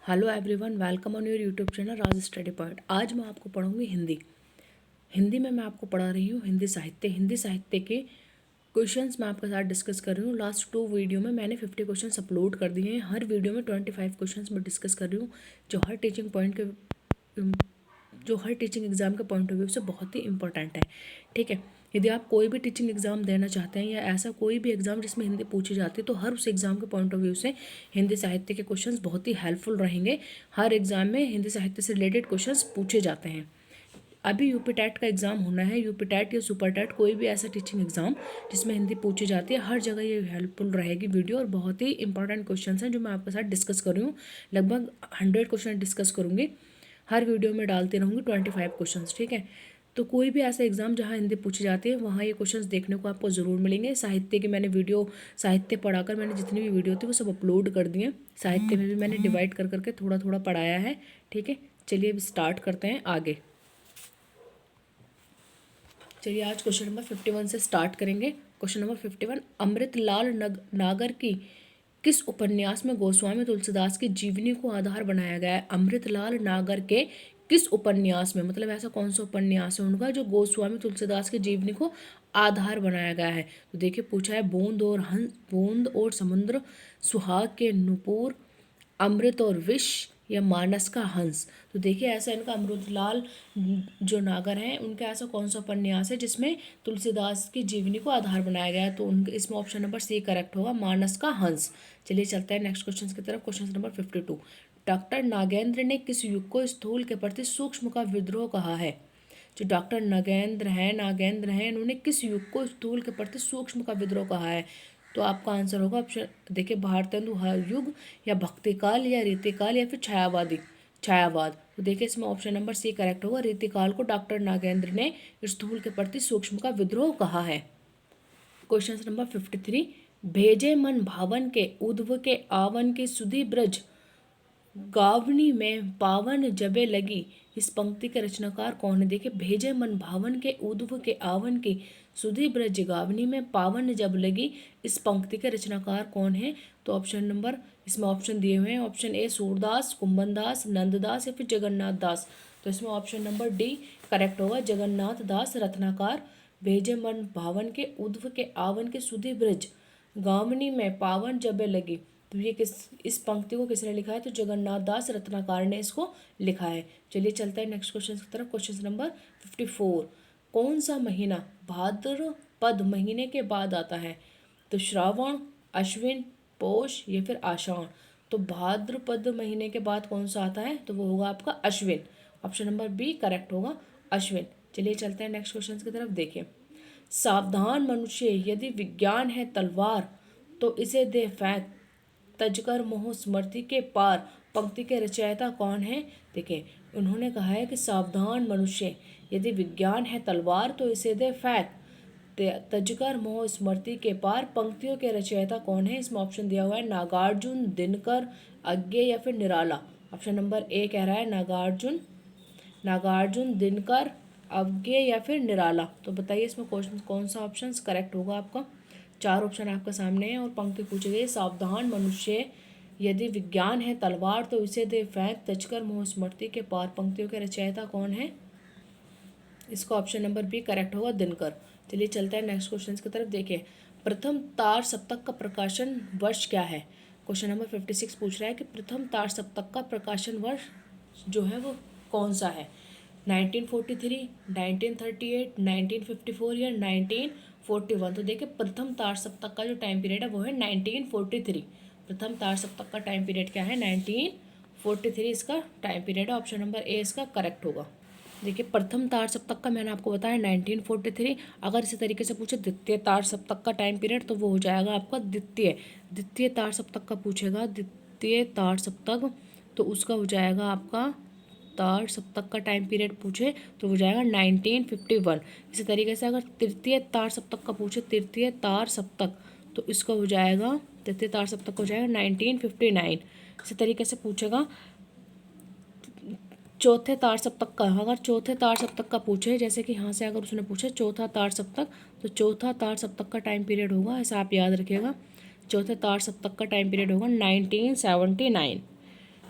Hello everyone, welcome on your YouTube channel Raj study point. आज मैं आपको पढ़ाऊंगी हिंदी में मैं आपको पढ़ा रही हूँ हिंदी साहित्य के क्वेश्चंस मैं आपके साथ डिस्कस कर रही हूँ। लास्ट 2 वीडियो में मैंने 50 क्वेश्चंस अपलोड कर दिए हैं। हर वीडियो में 25 क्वेश्चंस मैं डिस्कस कर रही हूँ जो हर टीचिंग एग्ज़ाम के पॉइंट ऑफ व्यू से बहुत ही इंपॉर्टेंट है। ठीक है, यदि आप कोई भी टीचिंग एग्ज़ाम देना चाहते हैं या ऐसा कोई भी एग्ज़ाम जिसमें हिंदी पूछी जाती है तो हर उस एग्ज़ाम के पॉइंट ऑफ व्यू से हिंदी साहित्य के क्वेश्चंस बहुत ही हेल्पफुल रहेंगे। हर एग्ज़ाम में हिंदी साहित्य से रिलेटेड क्वेश्चंस पूछे जाते हैं। अभी यूपी टेट का एग्ज़ाम होना है, यूपी टेट या सुपर टेट, कोई भी ऐसा टीचिंग एग्ज़ाम जिसमें हिंदी पूछी जाती है, हर जगह ये हेल्पफुल रहेगी वीडियो। और बहुत ही इंपॉर्टेंट क्वेश्चन हैं जो मैं आपके साथ डिस्कस कर रही हूँ। लगभग 100 क्वेश्चन डिस्कस करूँगी, हर वीडियो में डालती रहूँगी 25 क्वेश्चन। ठीक है, तो कोई भी ऐसा एग्ज़ाम जहाँ हिंदी पूछी जाती है वहाँ ये क्वेश्चंस देखने को आपको ज़रूर मिलेंगे। साहित्य की मैंने साहित्य पढ़ाकर मैंने जितनी भी वीडियो थी वो सब अपलोड कर दिए। साहित्य में भी मैंने डिवाइड कर करके थोड़ा थोड़ा पढ़ाया है। ठीक है, चलिए अब स्टार्ट करते हैं आगे। चलिए आज क्वेश्चन नंबर 51 से स्टार्ट करेंगे। क्वेश्चन नंबर 51, अमृतलाल नागर की किस उपन्यास में गोस्वामी तुलसीदास की जीवनी को आधार बनाया गया है? अमृतलाल नागर के किस उपन्यास में, मतलब ऐसा कौन सा उपन्यास है उनका जो गोस्वामी तुलसीदास की जीवनी को आधार बनाया गया है? तो देखिए पूछा है बूंद और समुद्र, सुहाग के नुपुर, अमृत और विष या मानस का हंस। तो देखिए ऐसा इनका अमृतलाल जो नागर हैं उनका ऐसा कौन सा उपन्यास है जिसमें तुलसीदास की जीवनी को आधार बनाया गया है? तो उनके इसमें ऑप्शन नंबर सी करेक्ट होगा, मानस का हंस। चलिए चलते हैं नेक्स्ट क्वेश्चन की तरफ। क्वेश्चन नंबर 52, डॉक्टर नागेंद्र ने किस युग को स्थूल के प्रति सूक्ष्म का विद्रोह कहा है? जो डॉक्टर नागेंद्र हैं इन्होंने किस युग को स्थूल के प्रति सूक्ष्म का विद्रोह कहा है? तो आपका आंसर होगा ऑप्शन, देखिए भारतेंदु युग या भक्तिकाल या रीतिकाल या फिर छायावाद। तो देखिए इसमें ऑप्शन नंबर सी करेक्ट होगा, रीतिकाल को डॉक्टर नागेंद्र ने स्थूल के प्रति सूक्ष्म का विद्रोह कहा है। क्वेश्चन नंबर 53, भेजे मन भावन के उद्व के आवन के सुधि ब्रज गावनी में पावन जबे लगी, इस पंक्ति के रचनाकार कौन है? देखिए भेजे मन भावन के उद्व के आवन की सुधि ब्रज गावनी में पावन जब लगी, इस पंक्ति के रचनाकार कौन है? तो ऑप्शन नंबर, इसमें ऑप्शन दिए हुए हैं, ऑप्शन ए सूरदास, कुंभन दास, नंददास या फिर जगन्नाथ दास। तो इसमें ऑप्शन नंबर डी करेक्ट होगा, जगन्नाथ दास रत्नाकार। भेजे मन भावन के उद्व के आवन के सुधि ब्रज गावनी में पावन जबे लगी, तो ये इस पंक्ति को किसने लिखा है? तो जगन्नाथ दास रत्नाकार ने इसको लिखा है। चलिए चलते हैं नेक्स्ट क्वेश्चन की तरफ। क्वेश्चन नंबर 54, कौन सा महीना भाद्रपद महीने के बाद आता है? तो श्रावण, अश्विन, पौष या फिर आषाढ़। तो भाद्रपद महीने के बाद कौन सा आता है? तो वो होगा आपका Ashwin. Option number B correct होगा, अश्विन। चलिए चलते हैं नेक्स्ट क्वेश्चन की तरफ। देखिए, सावधान मनुष्य यदि विज्ञान है तलवार तो इसे दे फेंक, तजकर मोह स्मृति के पार, पंक्ति के रचयिता कौन है? देखिए उन्होंने कहा है कि सावधान मनुष्य यदि विज्ञान है तलवार तो इसे दे फेंक, तजकर मोह स्मृति के पार, पंक्तियों के रचयिता कौन है? इसमें ऑप्शन दिया हुआ है नागार्जुन, दिनकर, अज्ञे या फिर निराला। ऑप्शन नंबर ए कह रहा है नागार्जुन, दिनकर, अज्ञे या फिर निराला। तो बताइए इसमें कौन सा ऑप्शन करेक्ट होगा आपका? 4 ऑप्शन आपके सामने है और पंक्ति पूछी गई, सावधान मनुष्य यदि विज्ञान है तलवार तो इसे दे फेंक, तजकर मोह स्मृति के पार, पंक्तियों के रचयिता कौन है? इसका ऑप्शन नंबर बी करेक्ट होगा, दिनकर। चलिए चलते हैं नेक्स्ट क्वेश्चन की तरफ। देखिए, प्रथम तार सप्तक का प्रकाशन वर्ष क्या है? क्वेश्चन नंबर 56 पूछ रहा है कि प्रथम तार सप्तक का प्रकाशन वर्ष जो है वो कौन सा है? 1943, 1938, 1954 या 1941। तो देखिए प्रथम तार सप्तक का जो टाइम पीरियड है वो है 1943। प्रथम तार सप्तक का टाइम पीरियड क्या है? 1943 इसका टाइम पीरियड है। ऑप्शन नंबर ए इसका करेक्ट होगा। देखिए प्रथम तार सप्तक का मैंने आपको बताया 1943। अगर इसी तरीके से पूछे द्वितीय तार सप्तक का टाइम पीरियड तो वो हो जाएगा आपका द्वितीय तार सप्तक का पूछेगा, द्वितीय तार सप्तक तो उसका हो जाएगा आपका तार सप्तक का टाइम पीरियड पूछे तो हो जाएगा 1951। इसी तरीके से अगर तृतीय तार सप्तक का पूछे, तृतीय तार सप्तक तो इसका हो जाएगा, तृतीय तार सप्तक हो जाएगा 1959। इसी तरीके से पूछेगा चौथे तार सप्तक का, अगर चौथे तार सप्तक का पूछे, जैसे कि यहाँ से अगर उसने पूछे चौथा तार सप्तक तो चौथा तार सप्तक का टाइम पीरियड होगा, ऐसा आप याद रखिएगा, चौथे तार सप्तक का टाइम पीरियड होगा 1979।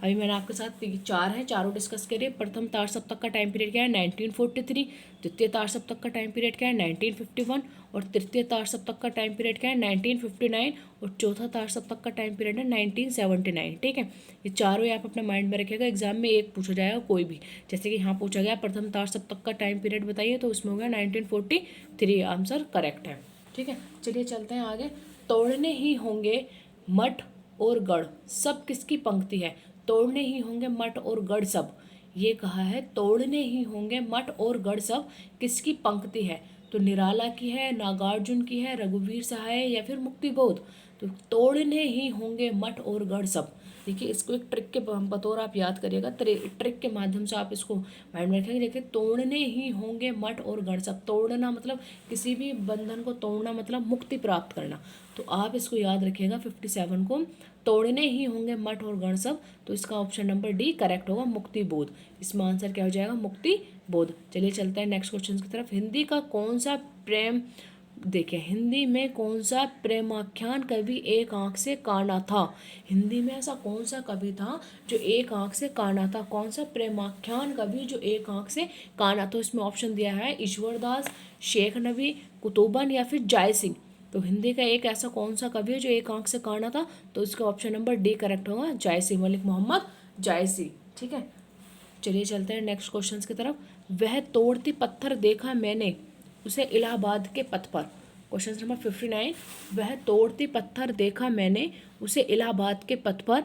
अभी मैंने आपके साथ चार हैं, चारों डिस्कस करिए। प्रथम तार सप्तक का टाइम पीरियड क्या है 1943, द्वितीय तार सप्तक का टाइम पीरियड क्या है 1951, और तृतीय तार सप्तक का टाइम पीरियड क्या है 1959, और चौथा तार सप्तक का टाइम पीरियड है 1979। ठीक है, ये चारों ही आप अपने माइंड में रखिएगा, एग्जाम में एक पूछा जाएगा कोई भी। जैसे कि यहाँ पूछा गया प्रथम तार सप्तक का टाइम पीरियड बताइए, तो उसमें हो गया 1943, आंसर करेक्ट है। ठीक है, चलिए चलते हैं आगे। तोड़ने ही होंगे मठ और गढ़ सब किसकी पंक्ति है? तोड़ने ही होंगे मठ और गढ़ सब, ये कहा है तोड़ने ही होंगे मठ और गढ़ सब किसकी पंक्ति है? तो निराला की है, नागार्जुन की है, रघुवीर सहाय या फिर मुक्तिबोध। तो तोड़ने ही होंगे मठ और गढ़ सब, देखिए इसको एक ट्रिक के बतौर आप याद करिएगा, ट्रिक के माध्यम से आप इसको माइंड में रखेंगे। देखिए तोड़ने ही होंगे मठ और गढ़ सब, तोड़ना मतलब किसी भी बंधन को तोड़ना मतलब मुक्ति प्राप्त करना, तो आप इसको याद रखिएगा 57 को, तोड़ने ही होंगे मठ और गण सब। तो इसका ऑप्शन नंबर डी करेक्ट होगा, मुक्ति बोध। इसमें आंसर क्या हो जाएगा? मुक्ति बोध। चलिए चलते हैं नेक्स्ट क्वेश्चन की तरफ। हिंदी का कौन सा प्रेम, देखिए हिंदी में कौन सा प्रेमाख्यान कवि एक आंख से काना था? हिंदी में ऐसा कौन सा कवि था जो एक आंख से काना था? कौन सा प्रेमाख्यान कवि जो एक आंख से काना? तो इसमें ऑप्शन दिया है ईश्वरदास, शेख नबी, कुतुबन या फिर जाय सिंह। तो हिंदी का एक ऐसा कौन सा कवि है जो एक आंख से काना था? तो इसका ऑप्शन नंबर डी करेक्ट होगा, जायसी, मलिक मोहम्मद जायसी। ठीक है, चलिए चलते हैं नेक्स्ट क्वेश्चन की तरफ। वह तोड़ती पत्थर देखा मैंने उसे इलाहाबाद के पथ पर। क्वेश्चन नंबर 59, वह तोड़ती पत्थर देखा मैंने उसे इलाहाबाद के पथ पर,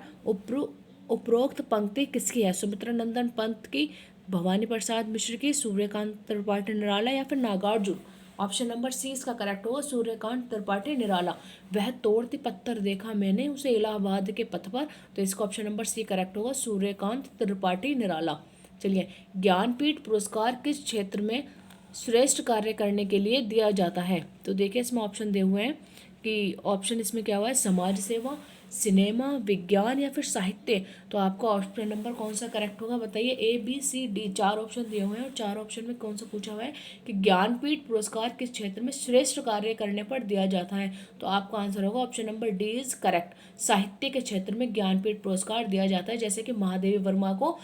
उपरोक्त पंक्ति किसकी है? सुमित्रा नंदन पंत की, भवानी प्रसाद मिश्र की, सूर्यकांत त्रिपाठी निराला या फिर नागार्जुन। ऑप्शन नंबर सी इसका करेक्ट होगा, सूर्यकांत त्रिपाठी निराला। वह तोड़ती पत्थर देखा मैंने उसे इलाहाबाद के पथ पर, तो इसका ऑप्शन नंबर सी करेक्ट होगा, सूर्यकांत त्रिपाठी निराला। चलिए, ज्ञानपीठ पुरस्कार किस क्षेत्र में श्रेष्ठ कार्य करने के लिए दिया जाता है? तो देखिए इसमें ऑप्शन दिए हुए हैं कि ऑप्शन इसमें क्या हुआ है, समाज सेवा, सिनेमा, विज्ञान या फिर साहित्य। तो आपका ऑप्शन नंबर कौन सा करेक्ट होगा बताइए? ए बी सी डी, चार ऑप्शन दिए हुए हैं और चार ऑप्शन में कौन सा पूछा हुआ है कि ज्ञानपीठ पुरस्कार किस क्षेत्र में श्रेष्ठ कार्य करने पर दिया जाता है? तो आपका आंसर होगा option number D is correct, साहित्य के क्षेत्र में ज्ञानपीठ पुरस्कार दिया जाता है। जैसे कि महादेवी वर्मा को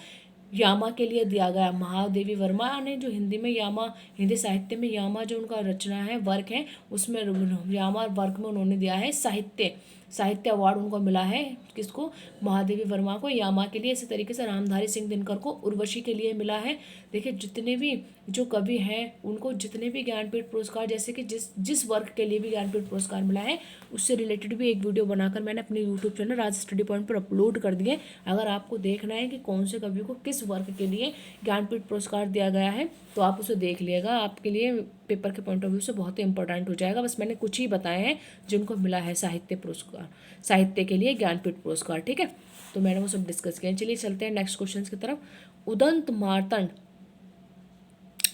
यामा के लिए दिया गया, महादेवी वर्मा ने जो हिंदी में यामा, हिंदी साहित्य में यामा जो उनका रचना है, वर्क है, उसमें यामा वर्क में उन्होंने दिया है साहित्य अवार्ड उनको मिला है। किसको? महादेवी वर्मा को, यामा के लिए। इसी तरीके से रामधारी सिंह दिनकर को उर्वशी के लिए मिला है। देखिए जितने भी जो कवि हैं उनको जितने भी ज्ञानपीठ पुरस्कार, जैसे कि जिस वर्क के लिए भी ज्ञानपीठ पुरस्कार मिला है उससे रिलेटेड भी एक वीडियो बनाकर मैंने अपने यूट्यूब चैनल राज स्टडी पॉइंट पर अपलोड कर दिए। अगर आपको देखना है कि कौन से कवि को किस वर्क के लिए ज्ञानपीठ पुरस्कार दिया गया है तो आप उसे देख लिएगा, आपके लिए पेपर के पॉइंट ऑफ व्यू से बहुत ही इंपॉर्टेंट हो जाएगा। बस मैंने कुछ ही बताए हैं जिनको मिला है साहित्य पुरस्कार, साहित्य के लिए ज्ञानपीठ पुरस्कार। ठीक है, तो मैंने वो सब डिस्कस किया। चलिए चलते हैं नेक्स्ट क्वेश्चन की तरफ। उदंत मार्तंड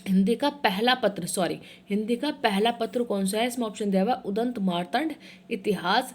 हिंदी का पहला पत्र कौन सा है? इसमें ऑप्शन दिया हुआ है उदंत मार्तंड, इतिहास,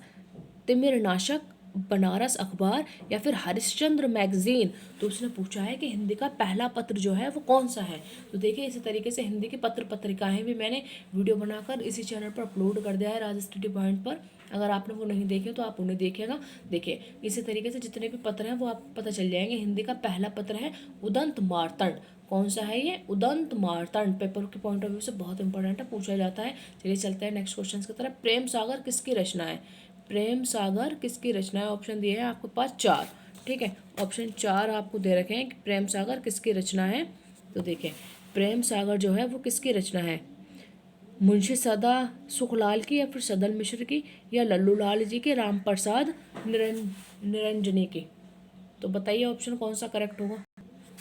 तिमिरनाशक, बनारस अखबार या फिर हरिश्चंद्र मैगजीन। तो उसने पूछा है कि हिंदी का पहला पत्र जो है वो कौन सा है। तो देखिए इसी तरीके से हिंदी की पत्र पत्रिकाएं भी मैंने वीडियो बनाकर इसी चैनल पर अपलोड कर दिया है राज स्टडी पॉइंट पर। अगर आपने वो नहीं देखे तो आप उन्हें देखिएगा। देखिए इसी तरीके से जितने भी पत्र हैं वो आपको पता चल जाएंगे। हिंदी का पहला पत्र है उदंत मार्तंड। कौन सा है ये? उदंत मार्तंड। पेपर के पॉइंट ऑफ व्यू से बहुत इंपॉर्टेंट है, पूछा जाता है। चलिए चलते हैं नेक्स्ट क्वेश्चन की तरफ। प्रेम सागर किसकी रचना है? प्रेम सागर किसकी रचना है? ऑप्शन दिए हैं आपके पास चार। ठीक है, ऑप्शन चार आपको दे रखे हैं कि प्रेम सागर किसकी रचना है। तो देखिए प्रेम सागर जो है वो किसकी रचना है? मुंशी सदा सुखलाल की या फिर सदन मिश्र की या लल्लू लाल जी की, राम प्रसाद निरंजनी की। तो बताइए ऑप्शन कौन सा करेक्ट होगा?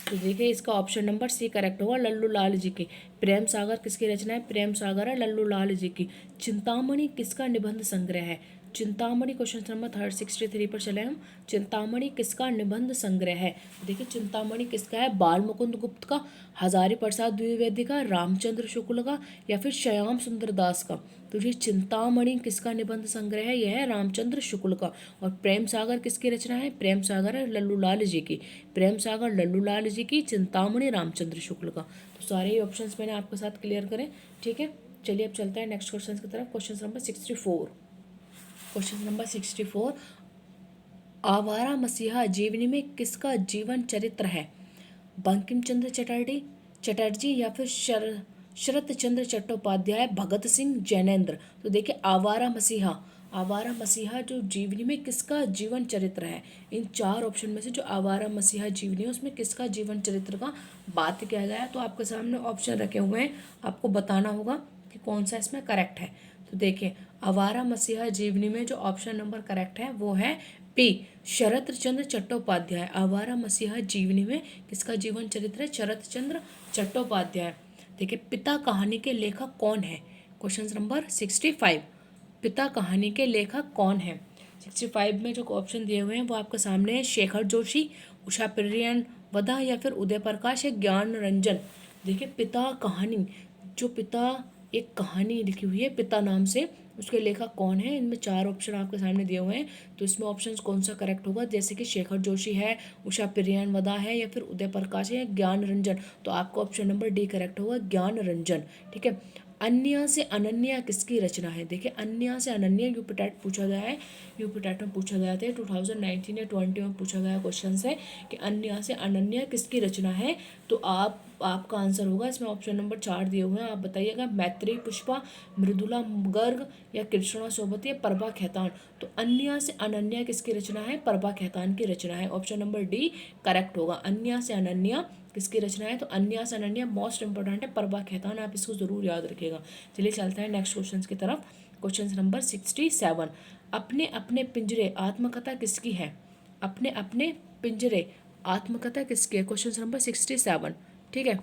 तो देखिए इसका ऑप्शन नंबर सी करेक्ट होगा, लल्लू लाल जी की। प्रेम सागर किसकी रचना है? प्रेम सागर है लल्लू लाल जी की। चिंतामणि किसका निबंध संग्रह है? चिंतामणि क्वेश्चन नंबर 363 पर चले हम। चिंतामणि किसका निबंध संग्रह है? देखिए चिंतामणि किसका है? बाल मुकुंद गुप्त का, हजारी प्रसाद द्विवेदी का, रामचंद्र शुक्ल का या फिर श्याम सुंदर दास का। तो ये चिंतामणि किसका निबंध संग्रह है? यह है रामचंद्र शुक्ल का। और प्रेम सागर किसकी रचना है? प्रेम सागर है लल्लू लाल जी की। प्रेम सागर लल्लू लाल जी की, चिंतामणि रामचंद्र शुक्ल का। तो सारे ही ऑप्शंस मैंने आपके साथ क्लियर करें। ठीक है, चलिए अब चलते हैं नेक्स्ट क्वेश्चन की तरफ। Question number 64। क्वेश्चन नंबर 64, आवारा मसीहा जीवनी में किसका जीवन चरित्र है? बंकिम चंद्र चटर्जी या फिर शरत चंद्र चट्टोपाध्याय, भगत सिंह, जैनेन्द्र। तो देखिए आवारा मसीहा जो जीवनी में किसका जीवन चरित्र है? इन चार ऑप्शन में से जो आवारा मसीहा जीवनी है उसमें किसका जीवन चरित्र का बात किया गया है? तो आपके सामने ऑप्शन रखे हुए हैं, आपको बताना होगा कि कौन सा इसमें करेक्ट है। तो देखिए आवारा मसीहा जीवनी में जो ऑप्शन नंबर करेक्ट है वो है पी, शरत चंद्र चट्टोपाध्याय। आवारा मसीहा जीवनी में किसका जीवन चरित्र है? शरत चंद्र चट्टोपाध्याय। देखिए पिता कहानी के लेखक कौन है? क्वेश्चन नंबर 65, पिता कहानी के लेखक कौन है? 65 में जो ऑप्शन दिए हुए हैं वो आपके सामने है, शेखर जोशी, उषा प्रियन वदा या फिर उदय प्रकाश या ज्ञान रंजन। देखिए पिता कहानी, जो पिता एक कहानी लिखी हुई है पिता नाम से, उसके लेखक कौन है? इनमें चार ऑप्शन आपके सामने दिए हुए हैं, तो इसमें ऑप्शन कौन सा करेक्ट होगा? जैसे कि शेखर जोशी है, उषा प्रियन वदा है या फिर उदय प्रकाश है या ज्ञान रंजन। तो आपका ऑप्शन नंबर डी करेक्ट होगा, ज्ञान रंजन। ठीक है। अन्य से अनन्या किसकी रचना है? देखिए अन्य से अनन्या यूपीटेट पूछा गया है, यूपीटेट में पूछा गया था 2019 या 20 में पूछा गया क्वेश्चन है कि अन्य से अनन्या किसकी रचना है? तो आपका आंसर होगा, इसमें ऑप्शन नंबर 4 दिए हुए हैं, आप बताइएगा, मैत्रेयी पुष्पा, मृदुला गर्ग या कृष्णा सोबती या प्रभा खेतान। तो अन्य से अनन्या किसकी रचना है? प्रभा खेतान की रचना है। ऑप्शन नंबर डी करेक्ट होगा, अन्य से अनन्या किसकी रचना है? तो अन्य से अनन्या मोस्ट इंपॉर्टेंट है, प्रभा खेतान, आप इसको जरूर याद रखिएगा। चलिए चलते हैं नेक्स्ट क्वेश्चन की तरफ। क्वेश्चन नंबर 67, अपने अपने पिंजरे आत्मकथा किसकी है? अपने अपने पिंजरे आत्मकथा किसकी है? Question number 67। ठीक है,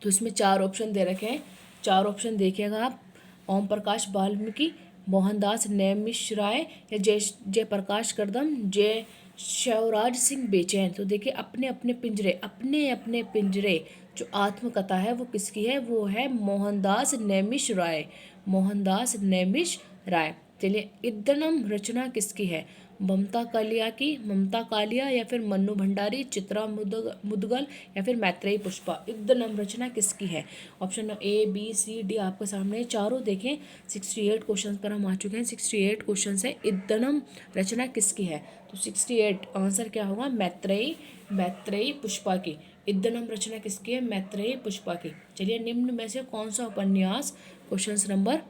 तो इसमें चार ऑप्शन दे रखे हैं, चार ऑप्शन देखिएगा आप, ओम प्रकाश वाल्मीकि, मोहनदास नेमिष राय या जयप्रकाश करदम, जय शिवराज सिंह बेचैन। तो देखिए अपने अपने पिंजरे जो आत्मकथा है वो किसकी है? वो है मोहनदास नेमिष राय, मोहनदास नेमिष राय। चलिए इद्दनम रचना किसकी है? ममता कालिया या फिर मन्नू भंडारी, चित्रा मुदगल या फिर मैत्रेयी पुष्पा। इद्दनम रचना किसकी है? Option A B C D आपके सामने चारों देखें। 68 क्वेश्चन पर हम आ चुके हैं, 68 क्वेश्चन है, इद्दनम रचना किसकी है? तो 68 आंसर क्या होगा? मैत्रेयी पुष्पा की। इद्दनम रचना किसकी है? मैत्रेयी पुष्पा की। चलिए निम्न में से कौन सा उपन्यास, क्वेश्चन नंबर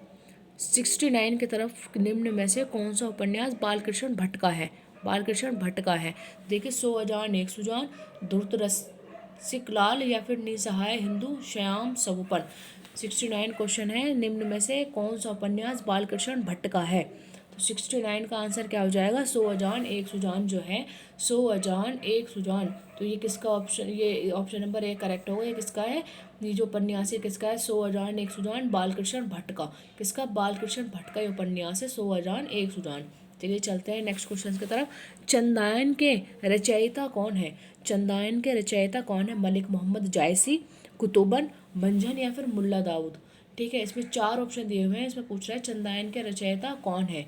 69 की तरफ, निम्न में से कौन सा उपन्यास बालकृष्ण भट्ट का है? बालकृष्ण भट्ट का है। देखिए 100 अजान एक सुजान, धूर्त रसिकलाल या फिर निसहाय हिंदू, श्याम सवुपन। 69 क्वेश्चन है, निम्न में से कौन सा उपन्यास बालकृष्ण भट्ट का है? तो 69 का आंसर क्या हो जाएगा? 100 अजान एक सुजान जो है, 100 अजान एक सुजान। तो ये किसका ऑप्शन, ये ऑप्शन नंबर ए करेक्ट होगा। ये किसका है? ये जो उपन्यास है किसका है? 100 अजान एक सुजान, बालकृष्ण भट्ट का। किसका? बालकृष्ण भट्ट का ये उपन्यास है, 100 अजान एक सुजान। चलिए चलते हैं नेक्स्ट क्वेश्चन की तरफ। चंदायन के रचयिता कौन है? चंदायन के रचयिता कौन है? मलिक मोहम्मद जायसी, कुतुबन, मंझन या फिर मुल्ला दाऊद। ठीक है, इसमें चार ऑप्शन दिए हुए हैं, इसमें पूछ रहा है चंदायन के रचयिता कौन है?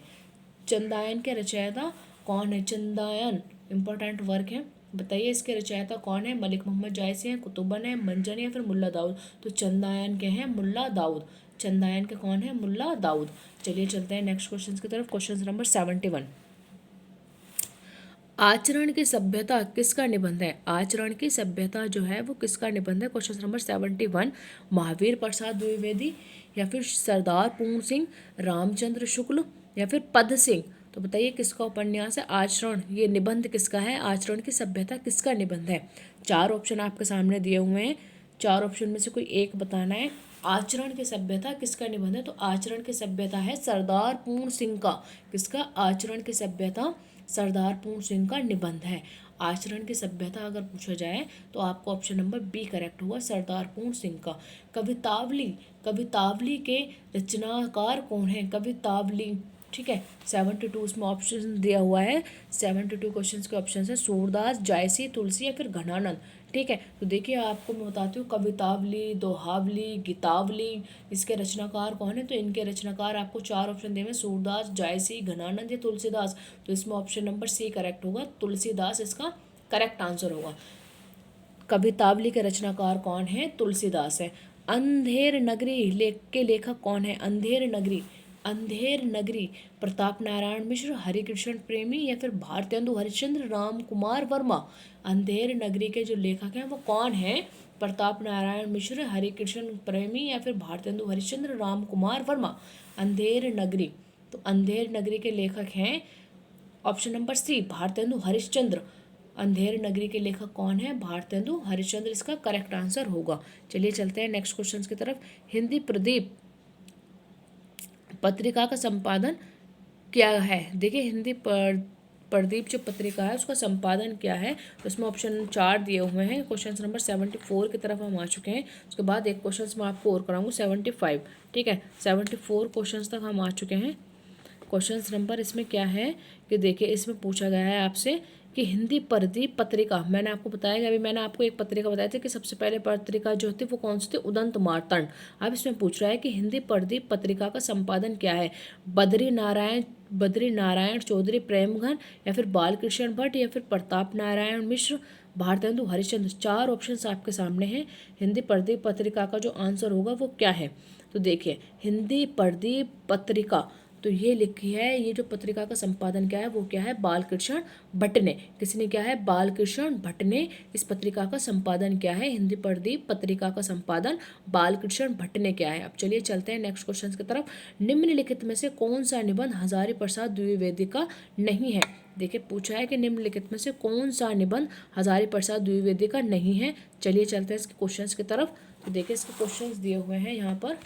चंदायन के रचयिता कौन है? चंदायन इंपॉर्टेंट वर्क है, बताइए इसके रचयिता कौन है? मलिक मोहम्मद जायसी हैं, कुतुबन है, मंजन या फिर मुल्ला दाऊद। तो चंदायन के हैं मुल्ला दाऊद, चंदायन के कौन है? मुल्ला दाऊद। चलिए चलते हैं नेक्स्ट क्वेश्चन की तरफ। क्वेश्चन नंबर 71, आचरण की सभ्यता किसका निबंध है? आचरण की सभ्यता जो है वो किसका निबंध है? क्वेश्चन नंबर 71, महावीर प्रसाद द्विवेदी या फिर सरदार पूर्ण सिंह, रामचंद्र शुक्ल या फिर पद सिंह। तो बताइए किसका उपन्यास है आचरण? ये निबंध किसका है? आचरण की सभ्यता किसका निबंध है? चार ऑप्शन आपके सामने दिए हुए हैं, चार ऑप्शन में से कोई एक बताना है। आचरण की सभ्यता किसका निबंध है? तो आचरण की सभ्यता है सरदार पूर्ण सिंह का। किसका? आचरण की सभ्यता सरदार पूर्ण सिंह का निबंध है। आचरण की सभ्यता अगर पूछा जाए तो आपको ऑप्शन नंबर बी करेक्ट होगा, सरदार पूर्ण सिंह का। कवितावली के रचनाकार कौन है? कवितावली। ठीक है, 72 उसमें ऑप्शन दिया हुआ है, 72 क्वेश्चन के ऑप्शन है सूरदास, जायसी, तुलसी या फिर घनानंद। ठीक है, तो देखिए आपको मैं बताती हूँ, कवितावली, दोहावली, गीतावली, इसके रचनाकार कौन है? तो इनके रचनाकार आपको चार ऑप्शन दिए हुए, सूरदास, जायसी, घनानंद या तुलसीदास। तो इसमें ऑप्शन नंबर सी करेक्ट होगा, तुलसीदास इसका करेक्ट आंसर होगा। कवितावली के रचनाकार कौन है? तुलसीदास है। अंधेर नगरी के लेखक कौन है? अंधेर नगरी, अंधेर नगरी प्रताप नारायण मिश्र, हरिकृष्ण प्रेमी या फिर भारतेंदु हरिश्चंद्र, राम कुमार वर्मा। अंधेर नगरी के जो लेखक हैं वो कौन हैं? प्रताप नारायण मिश्र, हरिकृष्ण प्रेमी या फिर भारतेंदु हरिश्चंद्र, राम कुमार वर्मा। अंधेर नगरी, तो अंधेर नगरी के लेखक हैं option number C Bharatendu Harishchandra. Andher Nagari के लेखक कौन है? भारतेंदु हरिश्चंद्र इसका करेक्ट आंसर होगा। चलिए चलते हैं नेक्स्ट क्वेश्चन की तरफ। हिंदी प्रदीप पत्रिका का संपादन क्या है? देखिए हिंदी प्रदीप जो पत्रिका है उसका संपादन क्या है? तो इसमें ऑप्शन 4 दिए हुए हैं। क्वेश्चन नंबर 74 की तरफ हम आ चुके हैं। उसके बाद एक क्वेश्चन मैं आपको और कराऊंगा 75। ठीक है, 74 क्वेश्चन तक हम आ चुके हैं। क्वेश्चन नंबर इसमें क्या है कि देखिए इसमें पूछा गया है आपसे कि हिंदी प्रदीप पत्रिका, मैंने आपको बताया कि अभी मैंने आपको एक पत्रिका बताई थी कि सबसे पहले पत्रिका जो थी वो कौन सी थी? उदंत मार्तंड। अब इसमें पूछ रहा है कि हिंदी प्रदीप पत्रिका का संपादन क्या है? बद्री नारायण चौधरी प्रेमघन या फिर बालकृष्ण भट्ट या फिर प्रताप नारायण मिश्र, भारतेंदु हरिश्चंद्र। 4 ऑप्शंस आपके सामने हैं। हिंदी प्रदीप पत्रिका का जो आंसर होगा वो क्या है? तो देखिए हिंदी प्रदीप पत्रिका, तो ये लिखी है, ये जो पत्रिका का संपादन क्या है वो क्या है? बालकृष्ण भट्ट ने। किसने क्या है? बालकृष्ण भट्ट ने इस पत्रिका का संपादन किया है। हिंदी प्रदीप पत्रिका का संपादन बालकृष्ण भट्ट ने किया है। अब चलिए चलते हैं नेक्स्ट क्वेश्चन की तरफ। निम्नलिखित में से कौन सा निबंध हजारी प्रसाद द्विवेदी का नहीं है? देखिए पूछा है कि निम्नलिखित में से कौन सा निबंध हजारी प्रसाद द्विवेदी का नहीं है। चलिए चलते हैं इसके क्वेश्चंस की तरफ। तो देखिए इसके क्वेश्चंस दिए हुए हैं यहाँ पर।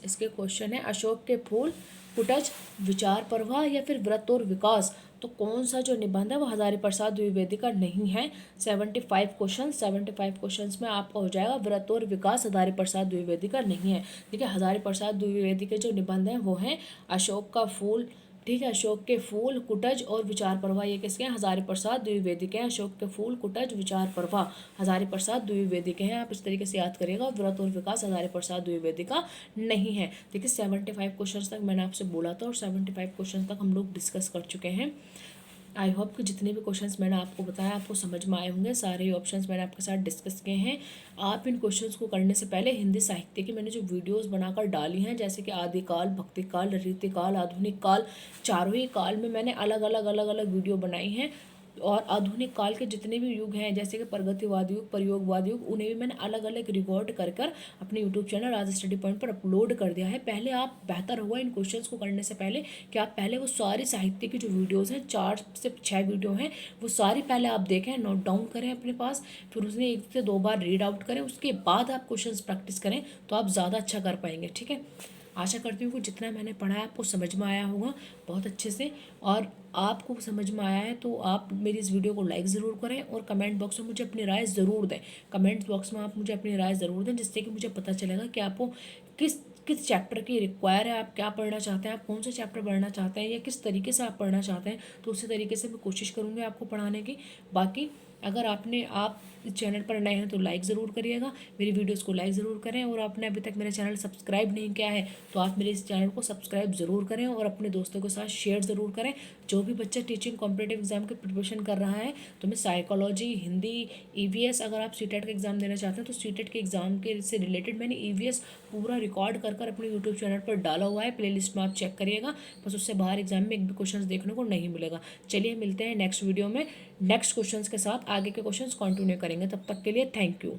इसके क्वेश्चन है अशोक के फूल, कुटज, विचार प्रवाह या फिर व्रत और विकास। तो कौन सा जो निबंध है वो हजारी प्रसाद द्विवेदी का नहीं है। 75 क्वेश्चंस में आपका हो जाएगा व्रत और विकास हजारी प्रसाद द्विवेदी का नहीं है। देखिए हजारी प्रसाद द्विवेदी के जो निबंध हैं वो हैं अशोक का फूल, ठीक है, अशोक के फूल, कुटज और विचार प्रवाह, ये किसके हैं? हजारी प्रसाद द्विवेदी के हैं। अशोक के फूल, कुटज, विचार प्रवाह हजारी प्रसाद द्विवेदी के हैं। आप इस तरीके से याद करिएगा। व्रत और विकास हजारी प्रसाद द्विवेदी का नहीं है। देखिए 75 क्वेश्चन तक मैंने आपसे बोला था और 75 क्वेश्चन तक हम लोग डिस्कस कर चुके हैं। आई होप कि जितने भी क्वेश्चंस मैंने आपको बताया आपको समझ में आए होंगे। सारे ही ऑप्शंस मैंने आपके साथ डिस्कस किए हैं। आप इन क्वेश्चंस को करने से पहले हिंदी साहित्य की मैंने जो वीडियोस बनाकर डाली हैं, जैसे कि आदिकाल, भक्तिकाल, रीतिकाल, आधुनिक काल, चारों ही काल में मैंने अलग अलग वीडियो बनाई हैं। और आधुनिक काल के जितने भी युग हैं जैसे कि प्रगतिवाद युग, प्रयोगवाद युग, उन्हें भी मैंने अलग अलग रिकॉर्ड कर अपने यूट्यूब चैनल राज स्टडी पॉइंट पर अपलोड कर दिया है। पहले आप, बेहतर होगा इन क्वेश्चंस को करने से पहले कि आप पहले वो सारी साहित्य की जो वीडियोज़ हैं, 4 से 6 वीडियो हैं, वो सारी पहले आप देखें, नोट डाउन करें अपने पास, फिर उसने 1 से 2 बार रीड आउट करें, उसके बाद आप क्वेश्चंस प्रैक्टिस करें तो आप ज़्यादा अच्छा कर पाएंगे। ठीक है, आशा करती हूँ कि जितना मैंने पढ़ा है आपको समझ में आया होगा बहुत अच्छे से। और आपको समझ में आया है तो आप मेरी इस वीडियो को लाइक ज़रूर करें और कमेंट बॉक्स में मुझे अपनी राय ज़रूर दें। कमेंट बॉक्स में आप मुझे अपनी राय ज़रूर दें, जिससे कि मुझे पता चलेगा कि आपको किस किस चैप्टर की रिक्वायर है, आप क्या पढ़ना चाहते हैं, आप कौन सा चैप्टर पढ़ना चाहते हैं या किस तरीके से आप पढ़ना चाहते हैं। तो उसी तरीके से मैं कोशिश करूँगी आपको पढ़ाने की। बाकी अगर आप इस चैनल पर नए हैं तो लाइक ज़रूर करिएगा, मेरी वीडियोस को लाइक ज़रूर करें। और आपने अभी तक मेरा चैनल सब्सक्राइब नहीं किया है तो आप मेरे इस चैनल को सब्सक्राइब ज़रूर करें और अपने दोस्तों के साथ शेयर ज़रूर करें। जो भी बच्चा टीचिंग कॉम्पिटिटिव एग्जाम की प्रिपरेशन कर रहा है, तो मैं साइकोलॉजी, हिंदी, ईवीएस, अगर आप सीटेट का एग्ज़ाम देना चाहते हैं तो सीटेट के एग्ज़ाम के से रिलेटेड मैंने ईवीएस पूरा रिकॉर्ड कर अपने यूट्यूब चैनल पर डाला हुआ है। प्लेलिस्ट में आप चेक करिएगा, बस उससे बाहर एग्जाम में एक भी क्वेश्चन देखने को नहीं मिलेगा। चलिए मिलते हैं नेक्स्ट वीडियो में नेक्स्ट क्वेश्चंस के साथ, आगे के क्वेश्चंस कंटिन्यू करेंगे। तब तक के लिए थैंक यू।